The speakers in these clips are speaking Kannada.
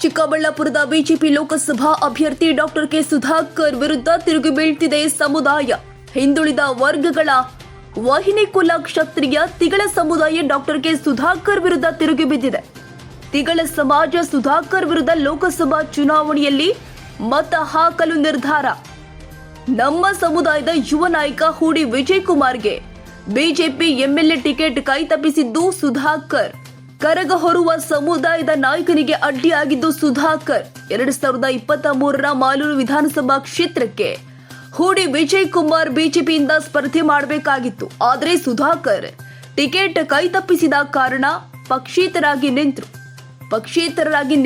ಚಿಕ್ಕಬಳ್ಳಾಪುರದ ಬಿಜೆಪಿ ಲೋಕಸಭಾ ಅಭ್ಯರ್ಥಿ ಡಾಕ್ಟರ್ ಕೆ ಸುಧಾಕರ್ ವಿರುದ್ಧ ತಿರುಗಿ ಬೀಳ್ತಿದೆ ಸಮುದಾಯ. ಹಿಂದುಳಿದ ವರ್ಗಗಳ ವಾಹಿನಿ ಕುಲ ಕ್ಷತ್ರಿಯ ತಿಗಳ ಸಮುದಾಯ ಡಾಕ್ಟರ್ ಕೆ ಸುಧಾಕರ್ ವಿರುದ್ಧ ತಿರುಗಿ ಬಿದ್ದಿದೆ. ತಿಗಳ ಸಮಾಜ ಸುಧಾಕರ್ ವಿರುದ್ಧ ಲೋಕಸಭಾ ಚುನಾವಣೆಯಲ್ಲಿ ಮತ ಹಾಕಲು ನಿರ್ಧಾರ. ನಮ್ಮ ಸಮುದಾಯದ ಯುವ ನಾಯಕ ಹೂಡಿ ವಿಜಯ್ ಕುಮಾರ್ಗೆ ಬಿಜೆಪಿ ಎಂಎಲ್ಎ ಟಿಕೆಟ್ ಕೈತಪ್ಪಿಸಿದ್ದು ಸುಧಾಕರ್. ಕರಗ ಹೊರುವ ಸಮುದಾಯದ ನಾಯಕನಿಗೆ ಅಡ್ಡಿಯಾಗಿದ್ದು ಸುಧಾಕರ್. 2023ರ ಮಾಲೂರು ವಿಧಾನಸಭಾ ಕ್ಷೇತ್ರಕ್ಕೆ ಹೂಡಿ ವಿಜಯ್ ಕುಮಾರ್ ಬಿಜೆಪಿಯಿಂದ ಸ್ಪರ್ಧೆ ಮಾಡಬೇಕಾಗಿತ್ತು. ಆದರೆ ಸುಧಾಕರ್ ಟಿಕೆಟ್ ಕೈತಪ್ಪಿಸಿದ ಕಾರಣ ಪಕ್ಷೇತರರಾಗಿ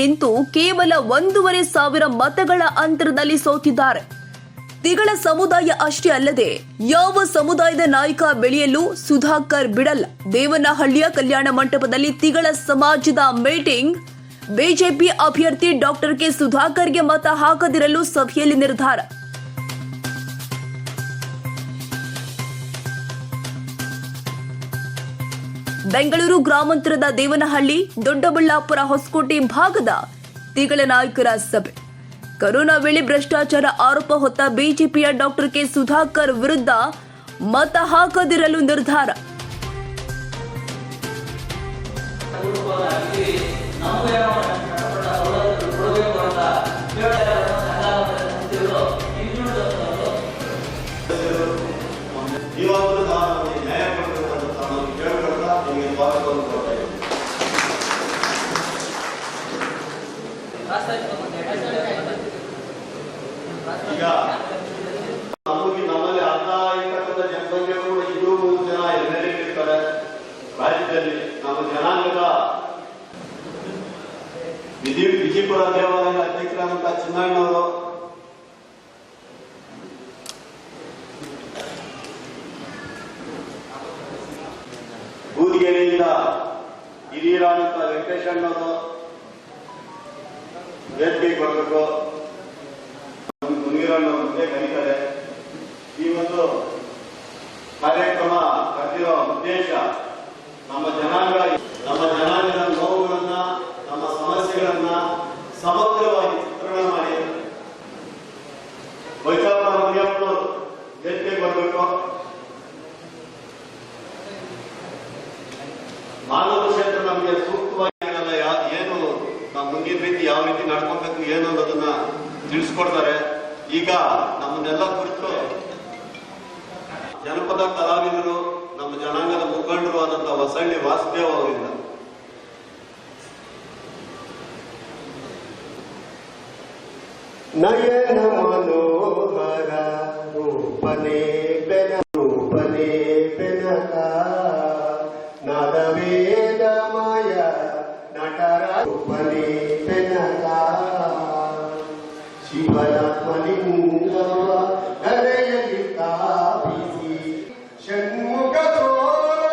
ನಿಂತು ಕೇವಲ 1,500 ಮತಗಳ ಅಂತರದಲ್ಲಿ ಸೋತಿದ್ದಾರೆ. ತಿಗಳ ಸಮುದಾಯ ಅಷ್ಟೇ ಅಲ್ಲದೆ ಯಾವ ಸಮುದಾಯದ ನಾಯಕ ಬೆಳೆಯಲು ಸುಧಾಕರ್ ಬಿಡಲ್ಲ. ದೇವನಹಳ್ಳಿಯ ಕಲ್ಯಾಣ ಮಂಟಪದಲ್ಲಿ ತಿಗಳ ಸಮಾಜದ ಮೀಟಿಂಗ್. ಬಿಜೆಪಿ ಅಭ್ಯರ್ಥಿ ಡಾಕ್ಟರ್ ಕೆ ಸುಧಾಕರ್ಗೆ ಮತ ಹಾಕದಿರಲು ಸಭೆಯಲ್ಲಿ ನಿರ್ಧಾರ. ಬೆಂಗಳೂರು ಗ್ರಾಮಾಂತರದ ದೇವನಹಳ್ಳಿ, ದೊಡ್ಡಬಳ್ಳಾಪುರ, ಹೊಸಕೋಟೆ ಭಾಗದ ತಿಗಳ ನಾಯಕರ ಸಭೆ. ಕೊರೋನಾ ವೇಳೆ ಭ್ರಷ್ಟಾಚಾರ ಆರೋಪ ಹೊತ್ತ ಬಿಜೆಪಿಯ ಡಾಕ್ಟರ್ ಕೆ ಸುಧಾಕರ್ ವಿರುದ್ಧ ಮತ ಹಾಕದಿರಲು ನಿರ್ಧಾರ. ಈಗ ನಮ್ಮಲ್ಲಿ ಅರ್ಧ ಇರ್ತಕ್ಕಂಥ ಜನಸಂಖ್ಯೆ ಕೂಡ 2-3 ಜನ ಎಮ್ಎಲ್ಎ ಇರ್ತಾರೆ ರಾಜ್ಯದಲ್ಲಿ. ನಮ್ಮ ಜನಾಂಗದ ವಿಜಯಪುರ ದೇವಾಲಯದ ಅಧ್ಯಕ್ಷರಾದಂತಹ ಚಿನ್ನಣ್ಣವರು, ಬೂದಿಗೆರೆಯಿಂದ ಹಿರಿಯರಾದಂತ ವೆಂಕಟೇಶಣ್ಣವರು ವೇದಿಕೆ ಕೊಡಬೇಕು. ಮುಂದೆ ಕರೀತಾರೆ. ಈ ಒಂದು ಕಾರ್ಯಕ್ರಮ ಕರೆದಿರೋ ಉದ್ದೇಶ ನಮ್ಮ ಜನಾಂಗದ ನೋವುಗಳನ್ನ, ನಮ್ಮ ಸಮಸ್ಯೆಗಳನ್ನ ಸಮಗ್ರವಾಗಿ ಚಿತ್ರಣ ಮಾಡಿ ವೈಚಾರ ಮುನಿಯಪ್ಪನವರು ವೇದಿಕೆ ಕೊಡಬೇಕು. ಮಾನವ ಕ್ಷೇತ್ರ ನಮಗೆ ಸೂಕ್ತವಾಗಿ ಏನು ನಾವು ಮುಂದಿನ ರೀತಿ ಯಾವ ರೀತಿ ನಡ್ಕೊಬೇಕು ಏನು ಅನ್ನೋದನ್ನ ತಿಳಿಸ್ಕೊಡ್ತಾರೆ. ಈಗ ನಮ್ಮನ್ನೆಲ್ಲ ಕುರಿತು ಜನಪದ ಕಲಾವಿದರು, ನಮ್ಮ ಜನಾಂಗದ ಮುಖಂಡರು ಆದಂತಹ ಹೊಸಳ್ಳಿ ವಾಸುದೇವ್ ಅವರಿಂದ ನಯನ ಮನೋಹರ ರೂಪನೇ ಬೆನಕ ನರವೇದಮಯ ನಟರ ರೂಪನೇ ಬೆನಕ ಶಿವನಾತ್ಮಲಿಂಗವ ಕರೆಯಲಿ ಕಾಪಿಸಿ ಷಣ್ಮುಖ ಸೋದರ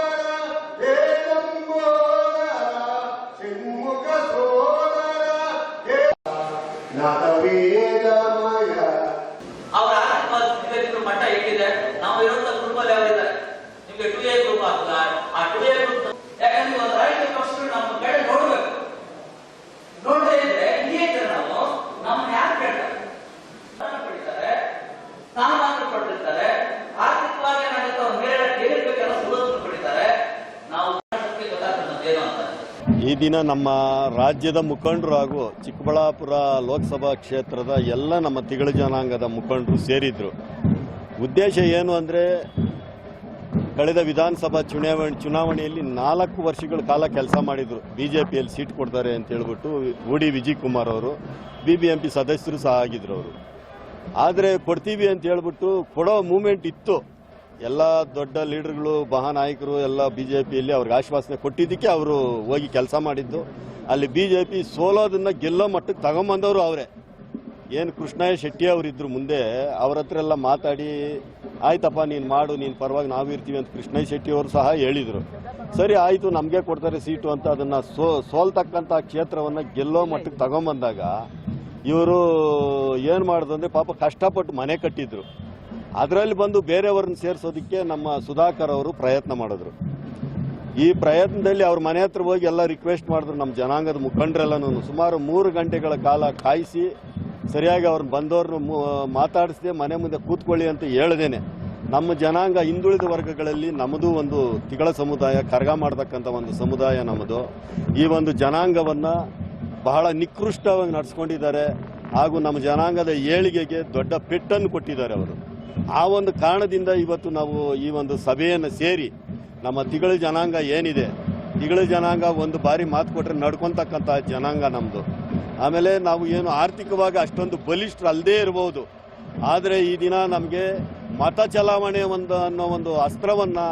ಷಣ್ಮುಖ ಸೋದರ ನಾದವೇದಮಯ. ಅವರ ಆತ್ಮ ಮಟ್ಟ ಹೇಗಿದೆ. ನಾವು ಇರುವಂತ ಗ್ರೂಪಲ್ಲಿ ಅವರಿದ್ದಾರೆ. ನಿಮ್ಗೆ 2A ಗ್ರೂಪ್ ಆಗ್ತದ. ಆ 2A ಗ್ರೂಪ್ ಯಾಕಂದ್ರೆ ಒಂದು ರಾಜಕೀಯ ಪಕ್ಷಗಳು ನಮ್ಮ ಕಡೆ ನೋಡ್ಬೇಕು. ನೋಡದೇ ಇದ್ರೆ ಇದೇ ನಾವು ನಮ್ಮನ್ನ ಯಾರು ಕೇಳ್ತಾರೆ? ಪಡಿತಾರೆ, ಸ್ಥಾನಮಾನ ಪಡೆದಿರ್ತಾರೆ, ಆರ್ಥಿಕವಾಗಿ ಏನಾಗುತ್ತೆ ಅವ್ರ ಮೇಲೆ ಏನಿರ್ಬೇಕೆಲ್ಲ ಸವಲತ್ತು ಪಡಿತಾರೆ. ನಾವು ಗೊತ್ತಾಗ್ತದೇನೋ ಅಂತ. ಈ ದಿನ ನಮ್ಮ ರಾಜ್ಯದ ಮುಖಂಡರು ಹಾಗೂ ಚಿಕ್ಕಬಳ್ಳಾಪುರ ಲೋಕಸಭಾ ಕ್ಷೇತ್ರದ ಎಲ್ಲ ನಮ್ಮ ತಿಗಳ ಜನಾಂಗದ ಮುಖಂಡರು ಸೇರಿದ್ರು. ಉದ್ದೇಶ ಏನು ಅಂದರೆ, ಕಳೆದ ವಿಧಾನಸಭಾ ಚುನಾವಣೆಯಲ್ಲಿ 4 ವರ್ಷಗಳ ಕಾಲ ಕೆಲಸ ಮಾಡಿದ್ರು. ಬಿಜೆಪಿಯಲ್ಲಿ ಸೀಟ್ ಕೊಡ್ತಾರೆ ಅಂತ ಹೇಳ್ಬಿಟ್ಟು ಹೂಡಿ ವಿಜಯ್ ಕುಮಾರ್ ಅವರು BBMP ಸದಸ್ಯರು ಸಹ ಆಗಿದ್ರು ಅವರು. ಆದರೆ ಕೊಡ್ತೀವಿ ಅಂತ ಹೇಳ್ಬಿಟ್ಟು ಕೊಡೋ ಮೂವ್ಮೆಂಟ್ ಇತ್ತು. ಎಲ್ಲ ದೊಡ್ಡ ಲೀಡರ್ಗಳು, ಮಹಾನಾಯಕರು ಎಲ್ಲ ಬಿಜೆಪಿಯಲ್ಲಿ ಅವ್ರಿಗೆ ಆಶ್ವಾಸನೆ ಕೊಟ್ಟಿದ್ದಕ್ಕೆ ಅವರು ಹೋಗಿ ಕೆಲಸ ಮಾಡಿದ್ದು. ಅಲ್ಲಿ ಬಿಜೆಪಿ ಸೋಲೋದನ್ನ ಗೆಲ್ಲೋ ಮಟ್ಟಕ್ಕೆ ತಗೊಂಬಂದವರು ಅವರೇ. ಏನು ಕೃಷ್ಣಯ್ಯ ಶೆಟ್ಟಿ ಅವರಿದ್ರು ಮುಂದೆ, ಅವ್ರ ಹತ್ರ ಎಲ್ಲ ಮಾತಾಡಿ ಆಯ್ತಪ್ಪ ನೀನು ಮಾಡು, ನೀನು ಪರವಾಗಿ ನಾವು ಇರ್ತೀವಿ ಅಂತ ಕೃಷ್ಣಯ್ಯ ಶೆಟ್ಟಿ ಅವರು ಸಹ ಹೇಳಿದರು. ಸರಿ ಆಯಿತು, ನಮಗೆ ಕೊಡ್ತಾರೆ ಸೀಟು ಅಂತ ಅದನ್ನು ಸೋಲ್ತಕ್ಕಂಥ ಕ್ಷೇತ್ರವನ್ನು ಗೆಲ್ಲೋ ಮಟ್ಟಕ್ಕೆ ತಗೊಂಬಂದಾಗ ಇವರು ಏನು ಮಾಡೋದು ಅಂದರೆ, ಪಾಪ ಕಷ್ಟಪಟ್ಟು ಮನೆ ಕಟ್ಟಿದ್ರು. ಅದರಲ್ಲಿ ಬಂದು ಬೇರೆಯವ್ರನ್ನ ಸೇರಿಸೋದಕ್ಕೆ ನಮ್ಮ ಸುಧಾಕರ್ ಅವರು ಪ್ರಯತ್ನ ಮಾಡಿದ್ರು. ಈ ಪ್ರಯತ್ನದಲ್ಲಿ ಅವ್ರ ಮನೆ ಹತ್ರ ಹೋಗಿ ಎಲ್ಲ ರಿಕ್ವೆಸ್ಟ್ ಮಾಡಿದ್ರು. ನಮ್ಮ ಜನಾಂಗದ ಮುಖಂಡರೆಲ್ಲನೂ ಸುಮಾರು 3 ಗಂಟೆಗಳ ಕಾಲ ಕಾಯಿಸಿ ಸರಿಯಾಗಿ ಅವ್ರನ್ನ ಬಂದವ್ರನ್ನ ಮಾತಾಡಿಸದೆ ಮನೆ ಮುಂದೆ ಕೂತ್ಕೊಳ್ಳಿ ಅಂತ ಹೇಳ್ದೇನೆ ನಮ್ಮ ಜನಾಂಗ ಹಿಂದುಳಿದ ವರ್ಗಗಳಲ್ಲಿ ನಮ್ಮದು ಒಂದು ತಿಗಳ ಸಮುದಾಯ, ಕರಗ ಮಾಡ್ತಕ್ಕಂಥ ಒಂದು ಸಮುದಾಯ ನಮ್ಮದು. ಈ ಒಂದು ಜನಾಂಗವನ್ನು ಬಹಳ ನಿಕೃಷ್ಟವಾಗಿ ನಡೆಸ್ಕೊಂಡಿದ್ದಾರೆ ಹಾಗೂ ನಮ್ಮ ಜನಾಂಗದ ಏಳಿಗೆಗೆ ದೊಡ್ಡ ಪೆಟ್ಟನ್ನು ಕೊಟ್ಟಿದ್ದಾರೆ ಅವರು. ಆ ಒಂದು ಕಾರಣದಿಂದ ಇವತ್ತು ನಾವು ಈ ಒಂದು ಸಭೆಯನ್ನು ಸೇರಿ ನಮ್ಮ ತಿಗಳ ಜನಾಂಗ ಏನಿದೆ, ತಿಗಳ ಜನಾಂಗ ಒಂದು ಬಾರಿ ಮಾತು ಕೊಟ್ಟರೆ ನಡ್ಕೊತಕ್ಕಂಥ ಜನಾಂಗ ನಮ್ಮದು. ಆಮೇಲೆ ನಾವು ಏನು ಆರ್ಥಿಕವಾಗಿ ಅಷ್ಟೊಂದು ಬಲಿಷ್ಠರಲ್ಲದೇ ಇರಬಹುದು, ಆದರೆ ಈ ದಿನ ನಮಗೆ ಮತ ಚಲಾವಣೆ ಅನ್ನೋ ಒಂದು ಅಸ್ತ್ರವನ್ನು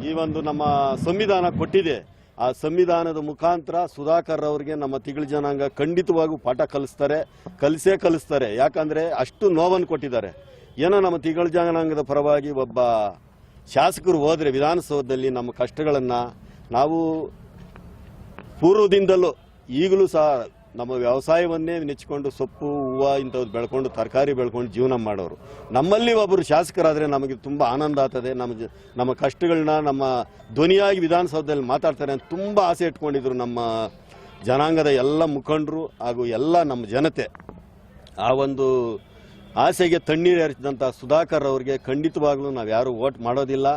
ಈ ಒಂದು ನಮ್ಮ ಸಂವಿಧಾನ ಕೊಟ್ಟಿದೆ. ಆ ಸಂವಿಧಾನದ ಮುಖಾಂತರ ಸುಧಾಕರ್ ಅವರಿಗೆ ನಮ್ಮ ತಿಗಳ ಜನಾಂಗ ಖಂಡಿತವಾಗೂ ಪಾಠ ಕಲಿಸ್ತಾರೆ. ಯಾಕಂದರೆ ಅಷ್ಟು ನೋವನ್ನು ಕೊಟ್ಟಿದ್ದಾರೆ. ಏನೋ ನಮ್ಮ ತಿಗಳ ಜನಾಂಗದ ಪರವಾಗಿ ಒಬ್ಬ ಶಾಸಕರು ಹೋದರೆ ವಿಧಾನಸೌಧದಲ್ಲಿ ನಮ್ಮ ಕಷ್ಟಗಳನ್ನು ನಾವು ಪೂರ್ವದಿಂದಲೂ ಈಗಲೂ ಸಹ ನಮ್ಮ ವ್ಯವಸಾಯವನ್ನೇ ನೆಚ್ಚಿಕೊಂಡು ಸೊಪ್ಪು ಹೂವು ಇಂಥದ್ದು ಬೆಳ್ಕೊಂಡು ತರಕಾರಿ ಬೆಳ್ಕೊಂಡು ಜೀವನ ಮಾಡೋರು. ನಮ್ಮಲ್ಲಿ ಒಬ್ಬರು ಶಾಸಕರಾದರೆ ನಮಗೆ ತುಂಬ ಆನಂದ ಆಗ್ತದೆ. ನಮ್ಮ ಕಷ್ಟಗಳನ್ನ ನಮ್ಮ ಧ್ವನಿಯಾಗಿ ವಿಧಾನಸೌಧದಲ್ಲಿ ಮಾತಾಡ್ತಾರೆ ಅಂತ ತುಂಬ ಆಸೆ ಇಟ್ಕೊಂಡಿದ್ರು ನಮ್ಮ ಜನಾಂಗದ ಎಲ್ಲ ಮುಖಂಡರು ಹಾಗೂ ಎಲ್ಲ ನಮ್ಮ ಜನತೆ. ಆ ಒಂದು ಆಸೆಗೆ ತಣ್ಣೀರು ಎರಚಿದಂಥ ಸುಧಾಕರ್ ಅವರಿಗೆ ಖಂಡಿತವಾಗ್ಲೂ ನಾವು ಯಾರೂ ವೋಟ್ ಮಾಡೋದಿಲ್ಲ.